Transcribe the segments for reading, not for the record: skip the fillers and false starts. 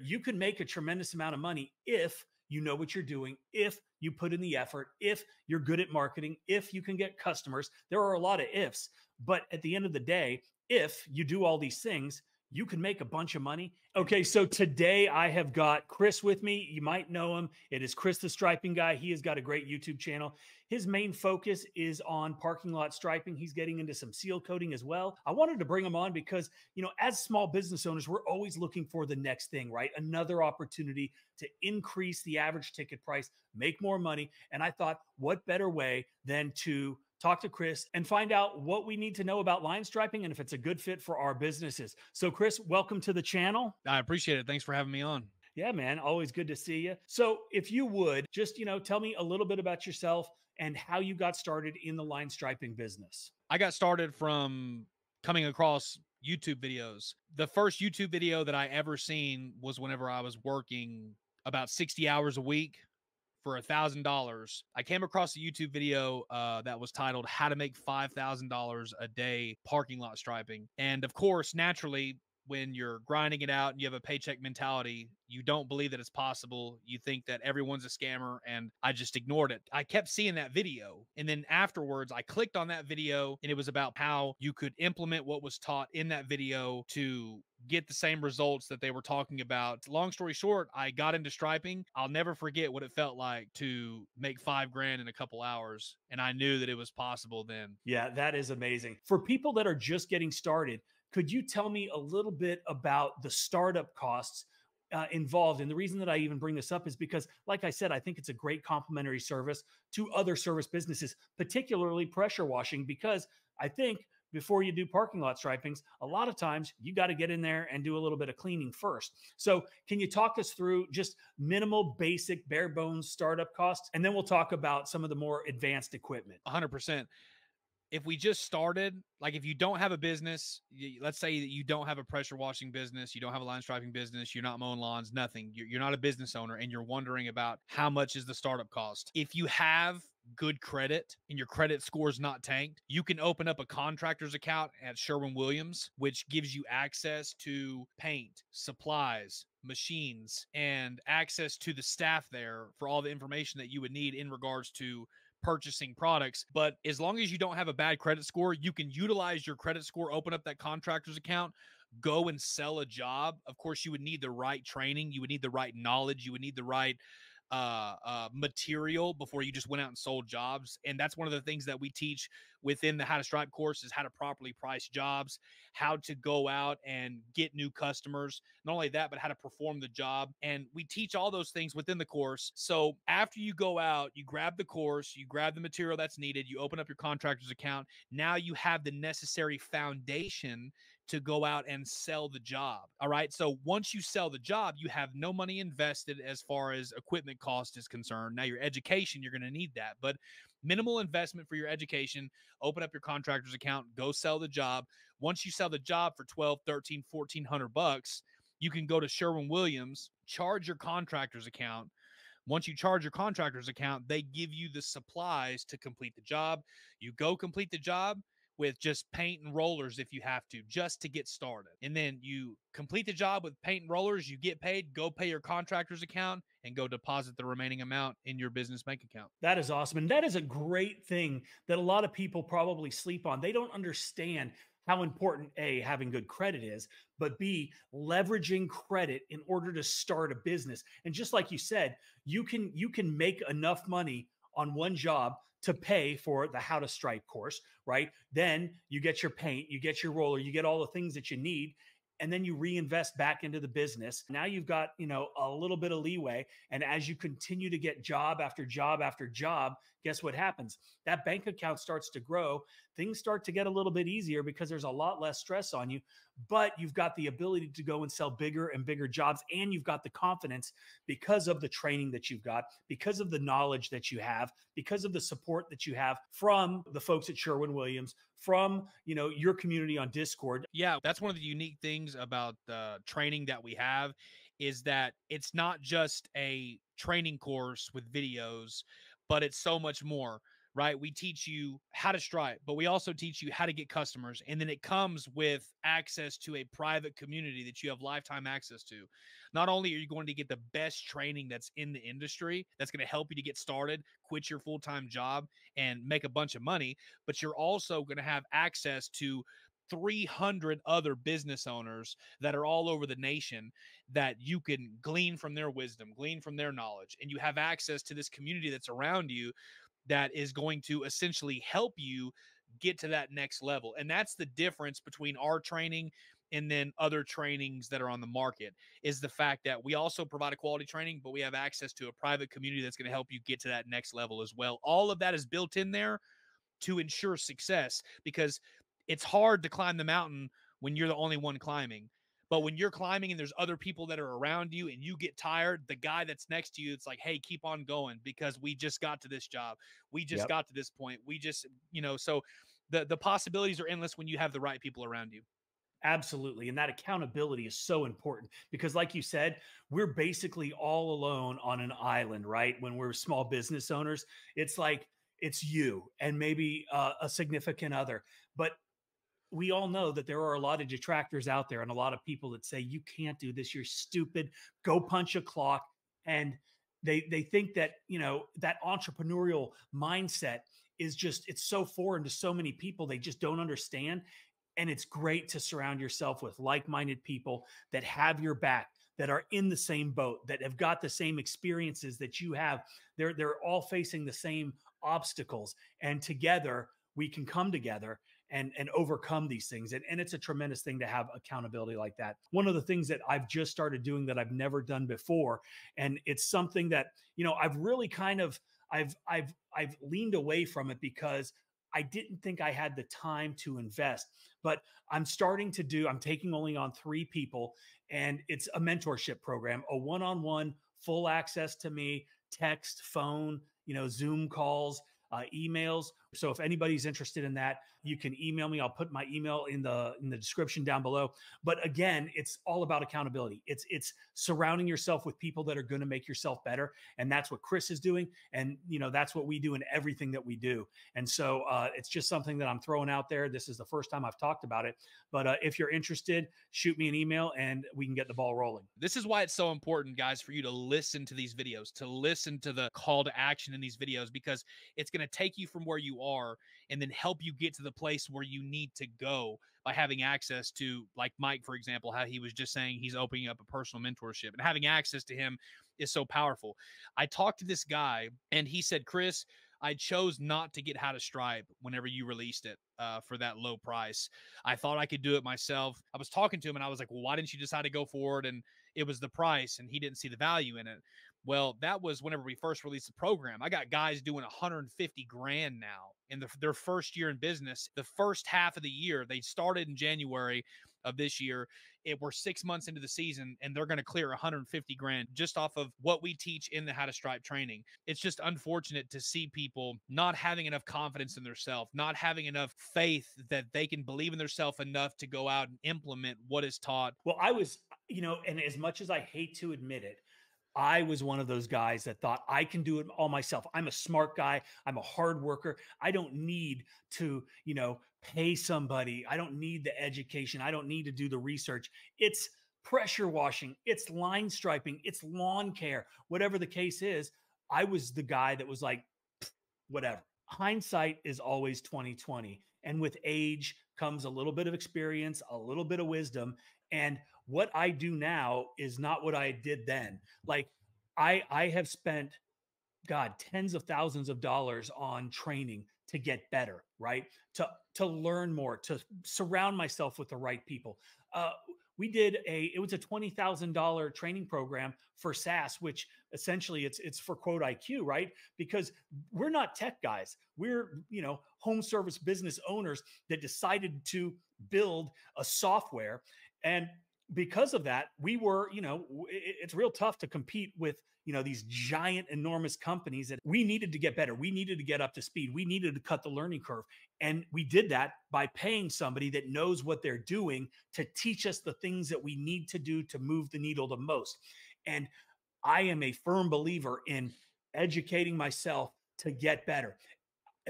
You can make a tremendous amount of money if you know what you're doing, if you put in the effort, if you're good at marketing, if you can get customers. There are a lot of ifs, but at the end of the day, if you do all these things, you can make a bunch of money. Okay, so today I have got Chris with me. You might know him. It is Chris the Striping Guy. He has got a great YouTube channel. His main focus is on parking lot striping. He's getting into some seal coating as well. I wanted to bring him on because, as small business owners, we're always looking for the next thing, right? Another opportunity to increase the average ticket price, make more money. And I thought, what better way than to talk to Chris and find out what we need to know about line striping and if it's a good fit for our businesses. So Chris, welcome to the channel. I appreciate it. Thanks for having me on. Yeah, man. Always good to see you. So if you would just, tell me a little bit about yourself and how you got started in the line striping business. I got started from coming across YouTube videos. The first YouTube video that I ever seen was whenever I was working about 60 hours a week for $1,000. I came across a YouTube video that was titled "How to Make $5,000 a Day Parking Lot Striping." And of course, naturally, when you're grinding it out and you have a paycheck mentality, you don't believe that it's possible. You think that everyone's a scammer, and I just ignored it. I kept seeing that video, and then afterwards I clicked on that video, and it was about how you could implement what was taught in that video to get the same results that they were talking about. Long story short, I got into striping. I'll never forget what it felt like to make $5,000 in a couple hours, and I knew that it was possible then. Yeah, that is amazing. For people that are just getting started, could you tell me a little bit about the startup costs involved? And the reason that I even bring this up is because, like I said, I think it's a great complementary service to other service businesses, particularly pressure washing, because I think before you do parking lot stripings, a lot of times you got to get in there and do a little bit of cleaning first. So can you talk us through just minimal, basic, bare bones startup costs? And then we'll talk about some of the more advanced equipment. 100%. If we just started, like if you don't have a business, let's say that you don't have a pressure washing business, you don't have a line striping business, you're not mowing lawns, nothing, you're not a business owner, and you're wondering about how much is the startup cost. If you have good credit and your credit score is not tanked, you can open up a contractor's account at Sherwin-Williams, which gives you access to paint, supplies, machines, and access to the staff there for all the information that you would need in regards to purchasing products. But as long as you don't have a bad credit score, you can utilize your credit score, open up that contractor's account, go and sell a job. Of course, you would need the right training, you would need the right knowledge, you would need the right material before you just went out and sold jobs. And that's one of the things that we teach within the How to Stripe course, is how to properly price jobs, how to go out and get new customers. Not only that, but how to perform the job. And we teach all those things within the course. So after you go out, you grab the course, you grab the material that's needed, you open up your contractor's account. Now you have the necessary foundation to go out and sell the job. All right. So once you sell the job, you have no money invested as far as equipment cost is concerned. Now your education, you're going to need that, but minimal investment for your education. Open up your contractor's account, go sell the job. Once you sell the job for 12, 13, 1400 bucks, you can go to Sherwin-Williams, charge your contractor's account. Once you charge your contractor's account, they give you the supplies to complete the job. You go complete the job with just paint and rollers if you have to, just to get started. And then you complete the job with paint and rollers, you get paid, go pay your contractor's account, and go deposit the remaining amount in your business bank account. That is awesome. And that is a great thing that a lot of people probably sleep on. They don't understand how important A, having good credit is, but B, leveraging credit in order to start a business. And just like you said, you can make enough money on one job to pay for the How to Stripe course, right? Then you get your paint, you get your roller, you get all the things that you need, and then you reinvest back into the business. Now you've got, a little bit of leeway. And as you continue to get job after job after job, guess what happens? That bank account starts to grow. Things start to get a little bit easier because there's a lot less stress on you, but you've got the ability to go and sell bigger and bigger jobs. And you've got the confidence because of the training that you've got, because of the knowledge that you have, because of the support that you have from the folks at Sherwin-Williams, from, your community on Discord. Yeah, that's one of the unique things about the training that we have, is that it's not just a training course with videos, but it's so much more, right? We teach you how to stripe, but we also teach you how to get customers. And then it comes with access to a private community that you have lifetime access to. Not only are you going to get the best training that's in the industry, that's going to help you to get started, quit your full-time job, and make a bunch of money, but you're also going to have access to 300 other business owners that are all over the nation that you can glean from their wisdom, glean from their knowledge, and you have access to this community that's around you that is going to essentially help you get to that next level. And that's the difference between our training and then other trainings that are on the market, is the fact that we also provide a quality training, but we have access to a private community that's going to help you get to that next level as well. All of that is built in there to ensure success, because it's hard to climb the mountain when you're the only one climbing. But when you're climbing and there's other people that are around you and you get tired, the guy that's next to you, it's like, hey, keep on going, because we just got to this job. We just Yep. got to this point. We just, so the possibilities are endless when you have the right people around you. Absolutely. And that accountability is so important because, like you said, we're basically all alone on an island, right? When we're small business owners, it's like it's you and maybe a significant other. But we all know that there are a lot of detractors out there and a lot of people that say, you can't do this. You're stupid. Go punch a clock. And they think that, that entrepreneurial mindset is just, it's so foreign to so many people. They just don't understand. And it's great to surround yourself with like-minded people that have your back, that are in the same boat, that have got the same experiences that you have. They're all facing the same obstacles, and together we can come together and overcome these things. And it's a tremendous thing to have accountability like that. One of the things that I've just started doing that I've never done before, and it's something that, I've really kind of I've leaned away from it because I didn't think I had the time to invest, but I'm taking only on 3 people, and it's a mentorship program, a one-on-one, full access to me, text, phone, Zoom calls, emails. So if anybody's interested in that, you can email me. I'll put my email in the description down below. But again, it's all about accountability. It's surrounding yourself with people that are going to make yourself better, and that's what Chris is doing, and that's what we do in everything that we do. And so it's just something that I'm throwing out there. This is the first time I've talked about it, but if you're interested, shoot me an email and we can get the ball rolling. This is why it's so important, guys, for you to listen to these videos, to listen to the call to action in these videos, because it's going to take you from where you are and then help you get to the place where you need to go by having access to, like Mike, for example, how he was just saying he's opening up a personal mentorship, and having access to him is so powerful. I talked to this guy and he said, Chris, I chose not to get How to Stripe whenever you released it for that low price. I thought I could do it myself. I was talking to him and I was like, well, why didn't you decide to go for it? And it was the price, and he didn't see the value in it. Well, that was whenever we first released the program. I got guys doing 150 grand now in their first year in business. The first half of the year, they started in January of this year. We're 6 months into the season, and they're going to clear 150 grand just off of what we teach in the How to Stripe training. It's just unfortunate to see people not having enough confidence in themselves, not having enough faith that they can believe in themselves enough to go out and implement what is taught. Well, I was, and as much as I hate to admit it, I was one of those guys that thought I can do it all myself. I'm a smart guy. I'm a hard worker. I don't need to, pay somebody. I don't need the education. I don't need to do the research. It's pressure washing. It's line striping. It's lawn care. Whatever the case is, I was the guy that was like, whatever. Hindsight is always 2020. And with age comes a little bit of experience, a little bit of wisdom. And what I do now is not what I did then. Like I have spent, God, tens of thousands of dollars on training to get better, right? To learn more, to surround myself with the right people. We did it was a $20,000 training program for SaaS, which essentially it's for quote IQ, right? Because we're not tech guys. We're, home service business owners that decided to build a software. And because of that, we were, it's real tough to compete with, these giant, enormous companies that we needed to get better. We needed to get up to speed. We needed to cut the learning curve. And we did that by paying somebody that knows what they're doing to teach us the things that we need to do to move the needle the most. And I am a firm believer in educating myself to get better.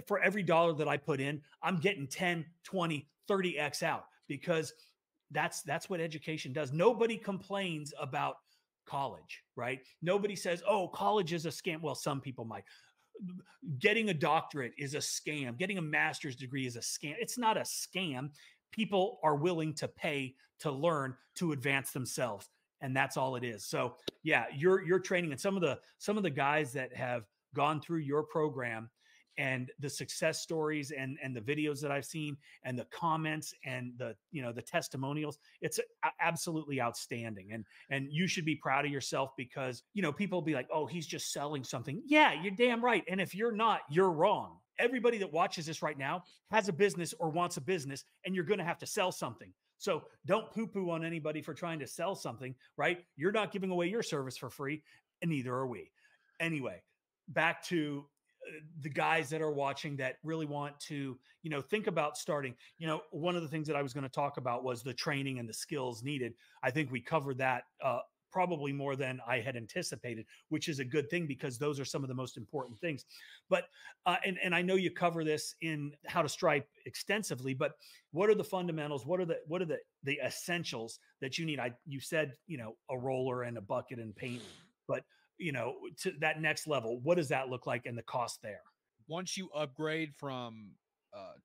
For every dollar that I put in, I'm getting 10, 20, 30x out, because that's what education does. Nobody complains about college, right? Nobody says, oh, college is a scam. Well, some people might. Getting a doctorate is a scam. Getting a master's degree is a scam. It's not a scam. People are willing to pay to learn to advance themselves, and that's all it is. So yeah, you're training, and some of the guys that have gone through your program and the success stories and the videos that I've seen and the comments and the testimonials, it's absolutely outstanding. And you should be proud of yourself because people will be like, oh, he's just selling something. Yeah, you're damn right. And if you're not, you're wrong. Everybody that watches this right now has a business or wants a business, and you're going to have to sell something. So don't poo poo on anybody for trying to sell something, right? You're not giving away your service for free, and neither are we. Anyway, back to the guys that are watching that really want to, think about starting. One of the things that I was going to talk about was the training and the skills needed. I think we covered that probably more than I had anticipated, which is a good thing because those are some of the most important things. But and I know you cover this in How to Stripe extensively, but what are the fundamentals? What are the essentials that you need? You said, a roller and a bucket and paint, but to that next level, what does that look like and the cost there? Once you upgrade from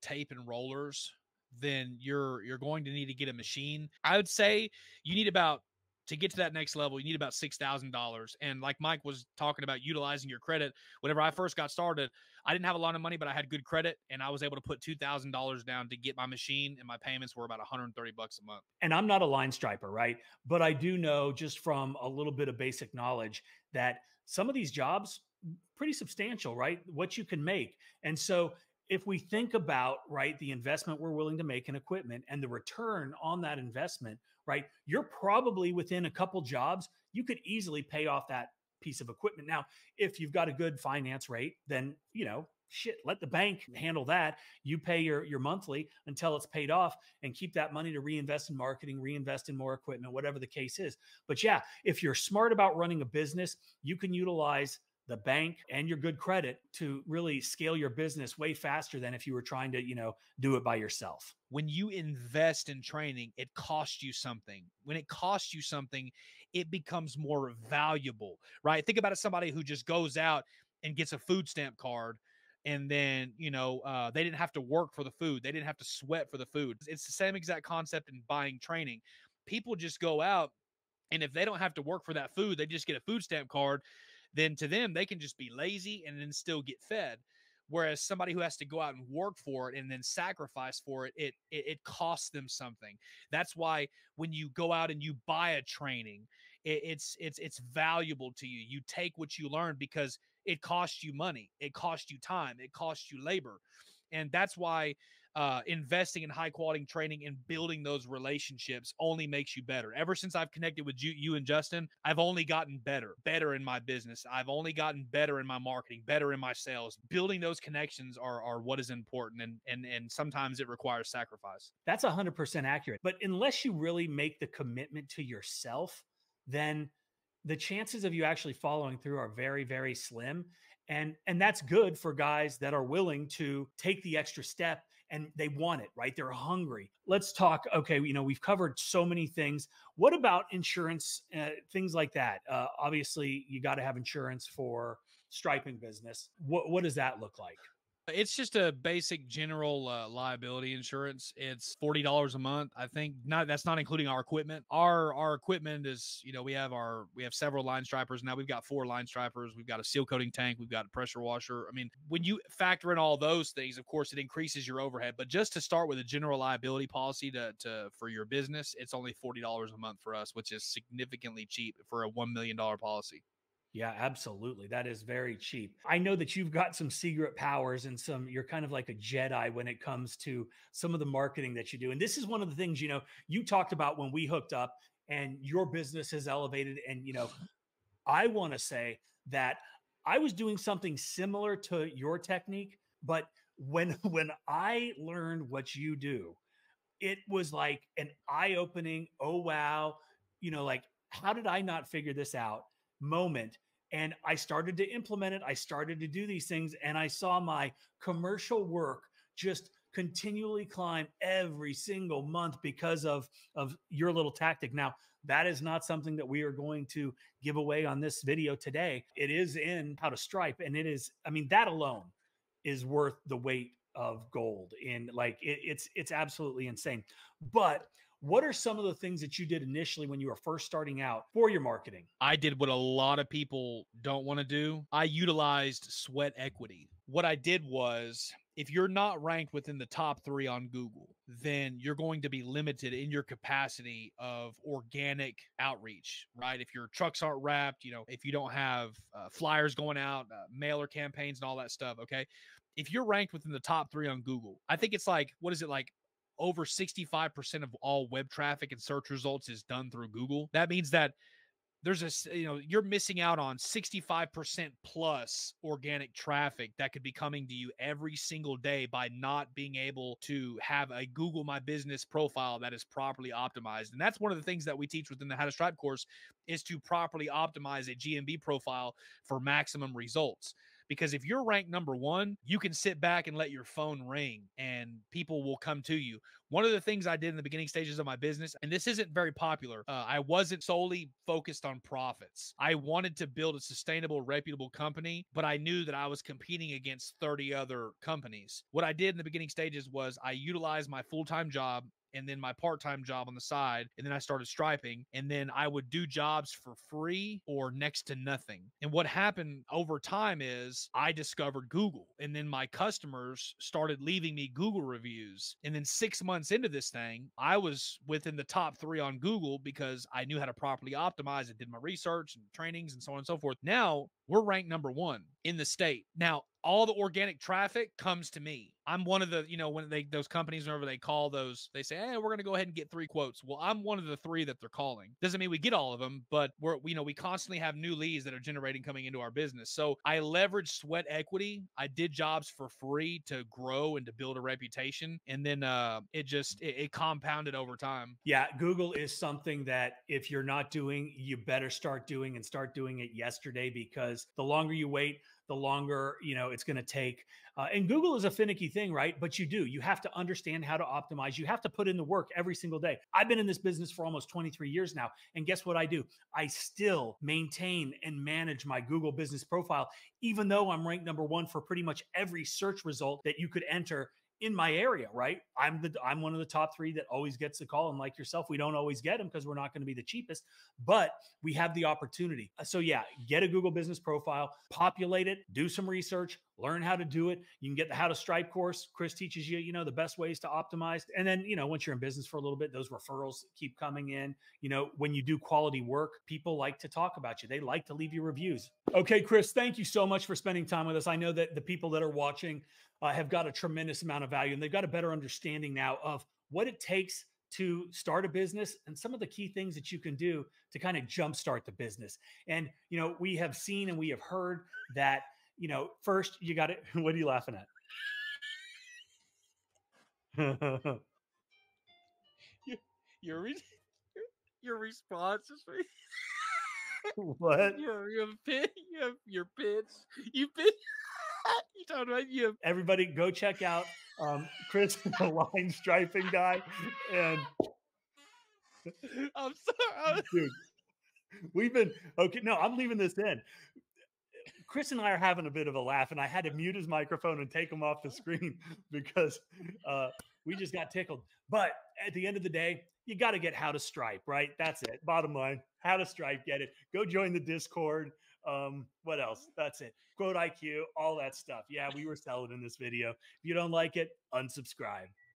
tape and rollers, then you're going to need to get a machine. I would say you need about to get to that next level, you need about $6,000. And like Mike was talking about utilizing your credit, whenever I first got started, I didn't have a lot of money, but I had good credit, and I was able to put $2,000 down to get my machine, and my payments were about $130 a month. And I'm not a line striper, right? But I do know just from a little bit of basic knowledge that some of these jobs pretty substantial, right? What you can make. And so if we think about, right, the investment we're willing to make in equipment and the return on that investment, right, you're probably within a couple jobs, you could easily pay off that piece of equipment. Now, if you've got a good finance rate, then, shit, let the bank handle that. You pay your monthly until it's paid off and keep that money to reinvest in marketing, reinvest in more equipment, whatever the case is. But yeah, if you're smart about running a business, you can utilize the bank and your good credit to really scale your business way faster than if you were trying to, do it by yourself. When you invest in training, it costs you something. When it costs you something, it becomes more valuable, right? Think about it, somebody who just goes out and gets a food stamp card, and then, they didn't have to work for the food. They didn't have to sweat for the food. It's the same exact concept in buying training. People just go out, and if they don't have to work for that food, they just get a food stamp card, then to them, they can just be lazy and then still get fed. Whereas somebody who has to go out and work for it and then sacrifice for it, it costs them something. That's why when you go out and you buy a training, it's valuable to you. You take what you learn because it costs you money, it costs you time, it costs you labor. And that's why investing in high quality training and building those relationships only makes you better. Ever since I've connected with you and Justin, I've only gotten better in my business. I've only gotten better in my marketing, better in my sales. Building those connections are what is important. And sometimes it requires sacrifice. That's 100% accurate. But unless you really make the commitment to yourself, then the chances of you actually following through are very, very slim. And that's good for guys that are willing to take the extra step and they want it, right? They're hungry. Let's talk. Okay, we've covered so many things. What about insurance, things like that? Obviously, you got to have insurance for striping business. What does that look like? It's just a basic general liability insurance. It's $40 a month. I think that's not including our equipment. Our equipment is, we have several line stripers now. We've got 4 line stripers. We've got a seal coating tank. We've got a pressure washer. I mean, when you factor in all those things, of course, it increases your overhead. But just to start with a general liability policy for your business, it's only $40 a month for us, which is significantly cheap for a $1 million policy. Yeah, absolutely. That is very cheap. I know that you've got some secret powers and you're kind of like a Jedi when it comes to some of the marketing that you do. And this is one of the things, you talked about when we hooked up and your business has elevated. And, I want to say that I was doing something similar to your technique, but when I learned what you do, it was like an eye-opening, oh wow, like how did I not figure this out moment. And I started to implement it. I started to do these things and I saw my commercial work just continually climb every single month because of your little tactic. Now, that is not something that we are going to give away on this video today. It is in How to Stripe, and it is, I mean, that alone is worth the weight of gold. And like it's absolutely insane. But what are some of the things that you did initially when you were first starting out for your marketing? I did what a lot of people don't want to do. I utilized sweat equity. What I did was, if you're not ranked within the top 3 on Google, then you're going to be limited in your capacity of organic outreach, right? If your trucks aren't wrapped, if you don't have flyers going out, mailer campaigns, and all that stuff, okay? If you're ranked within the top 3 on Google, I think it's like, what is it like? Over 65% of all web traffic and search results is done through Google. That means that you're missing out on 65% plus organic traffic that could be coming to you every single day by not being able to have a Google My Business profile that is properly optimized. And that's one of the things that we teach within the How to Stripe course, is to properly optimize a GMB profile for maximum results. Because if you're ranked number 1, you can sit back and let your phone ring and people will come to you. One of the things I did in the beginning stages of my business, and this isn't very popular, I wasn't solely focused on profits. I wanted to build a sustainable, reputable company, but I knew that I was competing against 30 other companies. What I did in the beginning stages was I utilized my full-time job and then my part-time job on the side, and then I started striping, and then I would do jobs for free or next to nothing. And what happened over time is I discovered Google, and then my customers started leaving me Google reviews. And then 6 months into this thing, I was within the top 3 on Google because I knew how to properly optimize and did my research and trainings and so on and so forth. Now we're ranked number 1 in the state. Now, all the organic traffic comes to me. I'm one of the, when those companies, whenever they call those, they say, hey, we're going to go ahead and get 3 quotes. Well, I'm one of the 3 that they're calling. Doesn't mean we get all of them, but we constantly have new leads that are generating coming into our business. So I leveraged sweat equity. I did jobs for free to grow and to build a reputation. And then it compounded over time. Yeah, Google is something that if you're not doing, you better start doing, and start doing it yesterday, because the longer you wait, the longer it's going to take. And Google is a finicky thing, right? But you have to understand how to optimize. You have to put in the work every single day. I've been in this business for almost 23 years now, and guess what I do? I still maintain and manage my Google business profile, even though I'm ranked number 1 for pretty much every search result that you could enter in my area, right? I'm one of the top 3 that always gets the call. And like yourself, we don't always get them because we're not going to be the cheapest, but we have the opportunity. So yeah, get a Google business profile, populate it, do some research, learn how to do it. You can get the How to Stripe course. Chris teaches you, the best ways to optimize. And then, once you're in business for a little bit, those referrals keep coming in. When you do quality work, people like to talk about you. They like to leave you reviews. Okay, Chris, thank you so much for spending time with us. I know that the people that are watching have got a tremendous amount of value, and they've got a better understanding now of what it takes to start a business and some of the key things that you can do to kind of jumpstart the business. And, we have seen and we have heard that, first you got it. What are you laughing at? Your re- your response is What? you have pit, you have your pitch, you pitch. You talking about you have Everybody go check out Chris, the line striping guy. And I'm sorry. dude, we've been okay. No, I'm leaving this in. Chris and I are having a bit of a laugh, and I had to mute his microphone and take him off the screen because we just got tickled. But at the end of the day, you got to get How to Stripe, right? That's it. Bottom line, How to Stripe, get it. Go join the Discord. What else? That's it. Quote IQ, all that stuff. Yeah, we were selling in this video. If you don't like it, unsubscribe.